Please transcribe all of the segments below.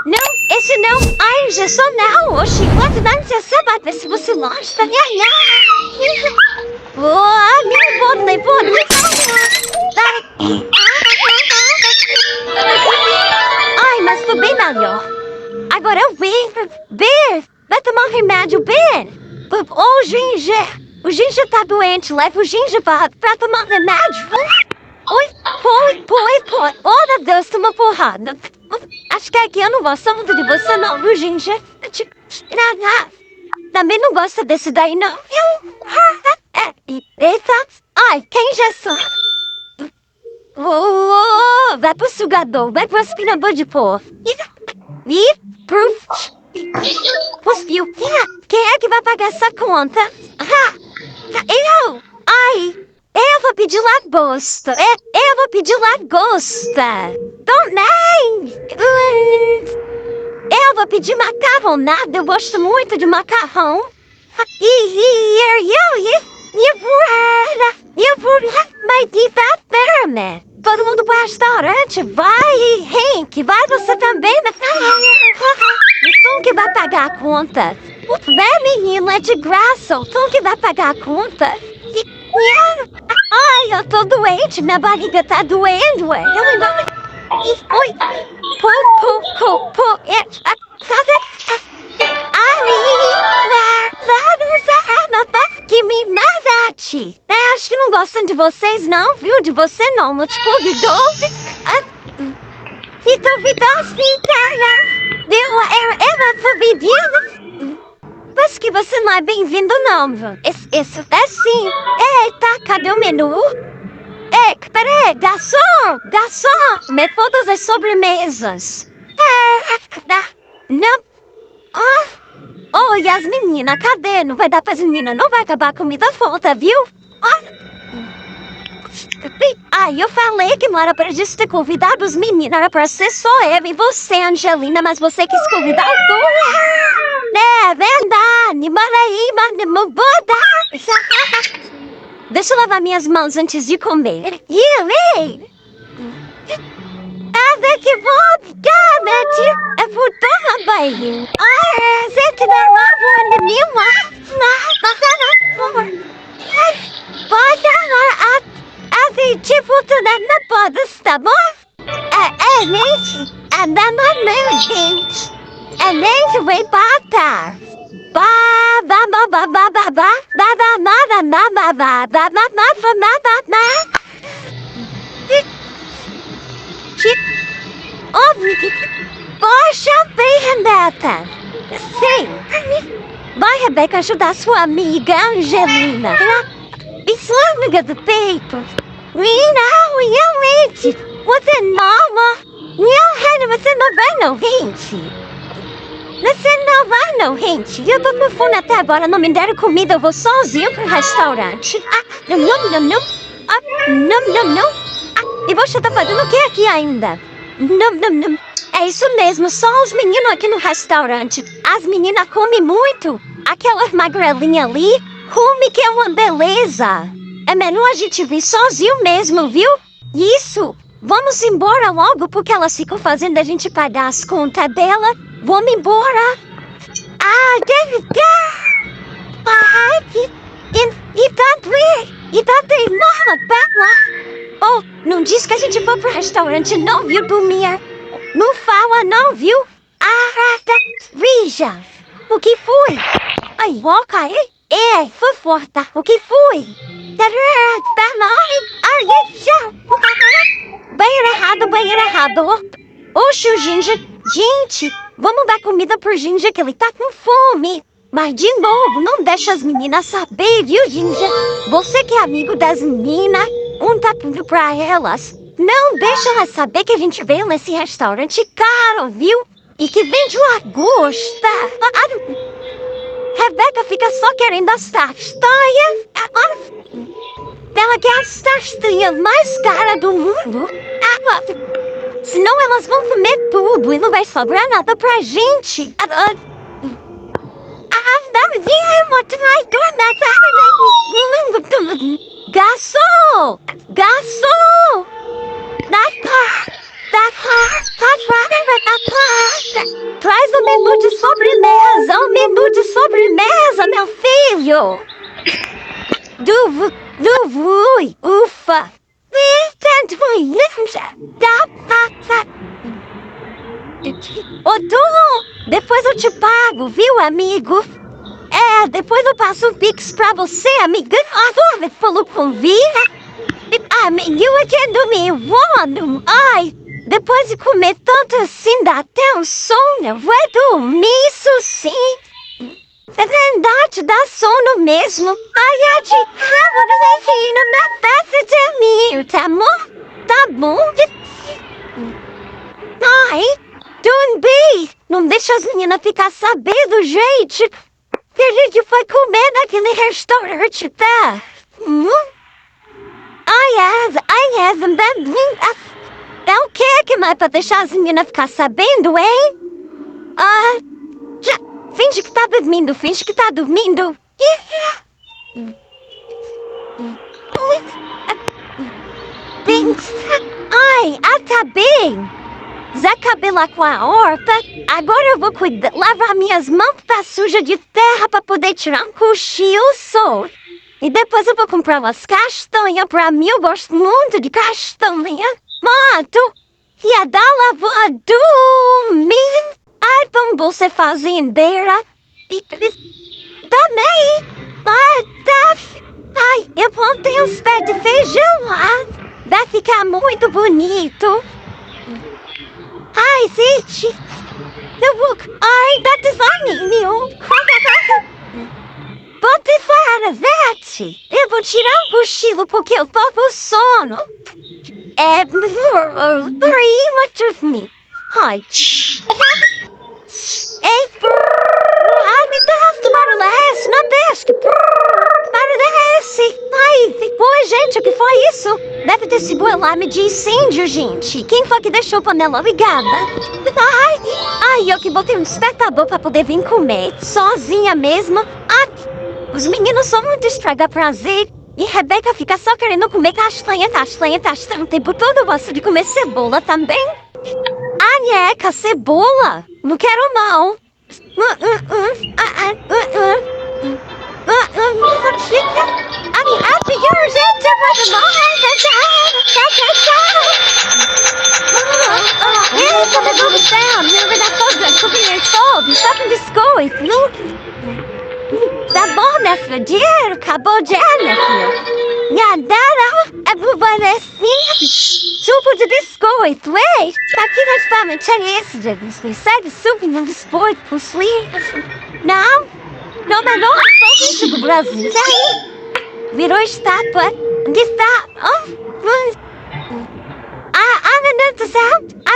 Não, esse não. Ai, já sou não. Oxi, quanto não já sabe ver se você gosta. Boa, me bota. Ai, mas tô bem melhor. Agora eu venho. Vai tomar remédio, bem. Ô, Ginger. O Ginger tá doente. Leva o Ginger pra tomar remédio. Oi, põe. Oh, meu Deus, toma porrada. Acho que aqui eu não gosto muito de você não, viu, Ginger? Também não gosta desse daí, não. Eita. Ai, quem já sou? Vai pro sugador, vai pro aspirador de pó. Cuspiu. Quem é que vai pagar essa conta? Eu! Ai! Eu vou pedir lagosta. Eu vou pedir lagosta. Eu vou pedir macarronada. Eu gosto muito de macarrão. Todo mundo pro restaurante. Vai, Henk. Vai você também. Tom que vai pagar a conta. Vem, menino, é de graça. O Tom que vai pagar a conta. Ai, eu tô doente, minha barriga tá doendo, ué. Eu ainda... Oi, que me mate. Acho que não gostam de vocês, não, viu? De você não te convidou. E duvidou sim, cara. Ela pediu. Mas que você não é bem-vindo, não, viu? Esse é sim. Eita, cadê o menu? Peraí, garçom, me todas as sobremesas. Não. Oh, e as meninas, cadê? Não vai dar pras meninas, não vai acabar a comida falta, viu? Eu falei que não era pra gente ter convidado os meninos, era pra ser só eu e você, Angelina, mas você quis convidar o Tom. É verdade, bora aí, Deixa eu lavar minhas mãos antes de comer. Que vodka, é por tomar banho. Você que não lava nenhuma. Pode, tipo, tu não pode, tá bom? Gente, gente. Gente, vem bata. Poxa, bem, Renata. Sim. Vai, Rebeca, ajudar sua amiga, Angelina. E sua amiga do peito. Não, realmente. Você não vai não, gente. Você não vai não, gente. Eu tô com fome até agora, não me deram comida, eu vou sozinho pro restaurante. Não. E você tá fazendo o que aqui ainda? Não. É isso mesmo, só os meninos aqui no restaurante. As meninas comem muito. Aquela magrelinha ali, come que é uma beleza. É melhor a gente vir sozinho mesmo, viu? Isso. Vamos embora logo, porque elas ficam fazendo a gente pagar as contas dela. Vamos embora. Deve estar. E tá teimando, tá? Oh, não diz que a gente foi pro restaurante não, viu, turminha? Não fala não, viu? Veja. O que foi? Ai, boca aí. Foi forte. O que foi? Banheiro errado. Oxe, o Ginger. Gente, vamos dar comida pro Ginger que ele tá com fome. Mas de novo, não deixa as meninas saber, viu, Ginger? Você que é amigo das meninas, conta tudo pra elas. Não deixa elas saber que a gente veio nesse restaurante caro, viu? E que vende lagosta. Rebeca fica só querendo as castanhas. Ela quer as castanhas mais caras do mundo. Senão elas vão comer tudo e não vai sobrar nada pra gente. Garçom! Traz o menu de sobremesa, o menu de sobremesa, meu filho. Ufa. Ô, Du, depois eu te pago, viu, amigo? Depois eu passo o Pix pra você, amiga. Falou convite. Amigo, aqui é domingo. Ai, depois de comer tanto assim, dá até um sono. Vou dormir, isso sim. É verdade, dá sono mesmo. Ai, eu te amo, na festa de mim, tá bom? Tá bom? Ai, Dunby, não deixa as meninas ficar sabendo, gente, que a gente foi comer naquele restaurante, tá? É o que mais pra deixar as meninas ficar sabendo, hein? Finge que tá dormindo, tá bem. Já acabei lá com a horta, agora eu vou lavar minhas mãos que tá suja de terra pra poder tirar um cochilo. E depois eu vou comprar umas castanhas pra mim, eu gosto muito de castanha. Mato, e a da lavoura dormir. Ai, vamos ser fazendeira. Também. Ai, eu plantei uns pés de feijão lá. Vai ficar muito bonito. Ai, gente. That is on Pode falar, Vete. Eu vou tirar um cochilo porque eu tô com sono. Dormir. Ai. Me dá barulho, não deixa. Barulho. Ai, oi, gente, o que foi isso? Deve ter sido alarme de incêndio, gente. Quem foi que deixou a panela ligada? Ai, eu que botei um despertador pra poder vir comer. Sozinha mesmo. Os meninos são muito estraga prazer. E Rebeca fica só querendo comer castanha o tempo todo. Eu gosto de comer cebola também. Nheca, cebola. Não quero não. Tá bom, minha filha, dinheiro, acabou de minha filha. É bubanecinha, suco de biscoito, ei? Aqui na Espanha tinha esse de biscoito, segue suco de biscoito, Não, mas não é isso do Brasil, virou estátua,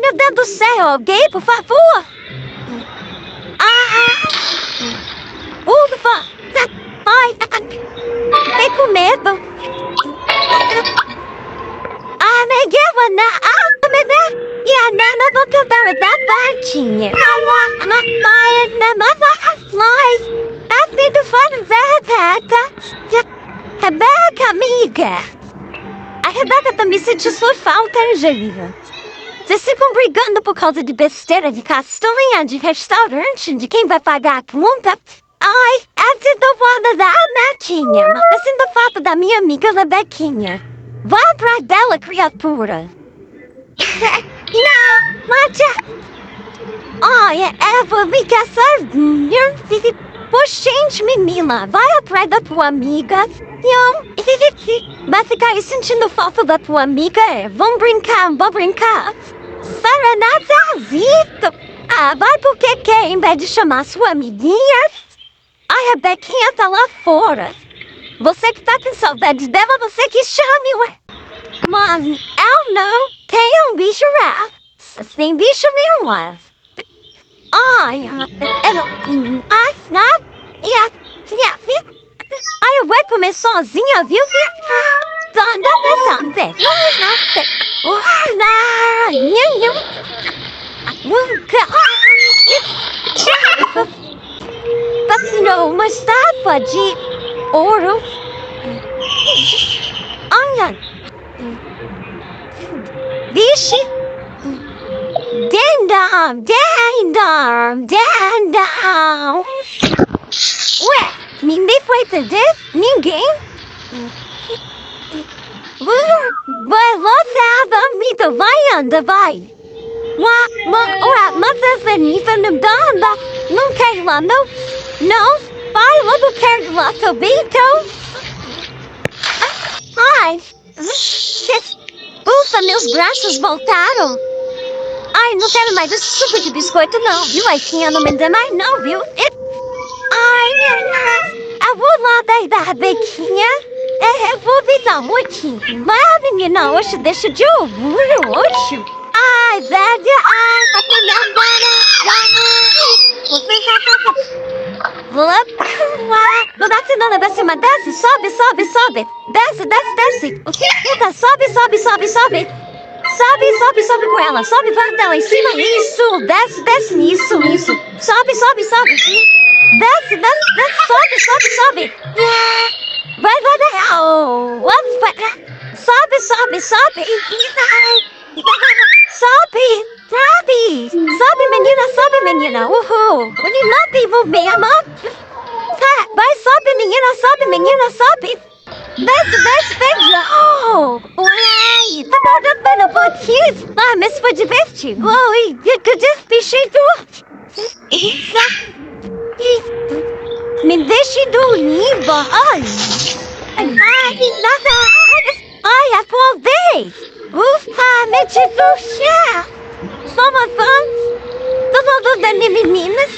meu Deus do céu, alguém, por favor? Ufa! Ai, fiquei com medo. E a Nana vou cantar da partinha. Tá sendo Rebeca, amiga. A Rebeca também sentiu sua falta, Angelina. Vocês ficam brigando por causa de besteira de castanha, de restaurante, de quem vai pagar a conta? Ai, eu sinto falta da Netinha, mas eu sinto falta da minha amiga Rebequinha. Vai atrás dela, criatura. Não, Matia. Ai, eu vou ficar sozinha. Gente, menina, vai atrás da tua amiga. Vai ficar aí sentindo falta da tua amiga? Vamos brincar. Serenazazito. Vai porque quer, em vez de chamar sua amiguinha. A Rebequinha tá lá fora. Você que tá com saudade dela, você que chame, ué. Mas eu não tenho bicho lá. Sem bicho nenhum lá. Eu vou comer sozinha, viu? Fascinou uma estátua de ouro. Olha. Vixe. Dendam, dendam, dendam. Ué, ninguém foi fazer? Ninguém? Vai lotada, Mita, vai anda, vai. Mas essa Nita não dá, não quer ir lá, não. Não, vai, eu não quero ir lá também, então. Ai, ufa, meus braços voltaram. Ai, não quero mais esse suco de biscoito, não, viu? Ai, tinha, não me dá mais, não, viu? Ai, eu vou lá dar a bequinha. Eu vou visitar muito. Mas, menina, hoje deixa de orgulho, hoje. Ai, velho, ai, tá pegando. Não desce não, pra cima, desce, sobe, sobe, sobe. Desce, desce, desce. O que? Puta, sobe, sobe, sobe, sobe. Sobe, sobe, sobe com ela. Sobe, vai dela em cima. Isso, desce, desce, isso. Sobe, sobe, sobe. Desce, desce, desce, sobe, sobe, sobe. Vai, vai, vai. Oh, sobe, sobe, sobe. Sobe, sobe. Sobe, menina. Uhul. Menina, devolvemos. Vai, sobe, menina, sobe. Desce, desce, desce. Oh, uai. Tá bom, pouquinho. Ah, mas foi divertido. Oi, que despichado. Me deixe dormir, ai. Ai, nada. Ai, a tua vez. Ufa, me deduxa. Somos fãs. Todos das meninas.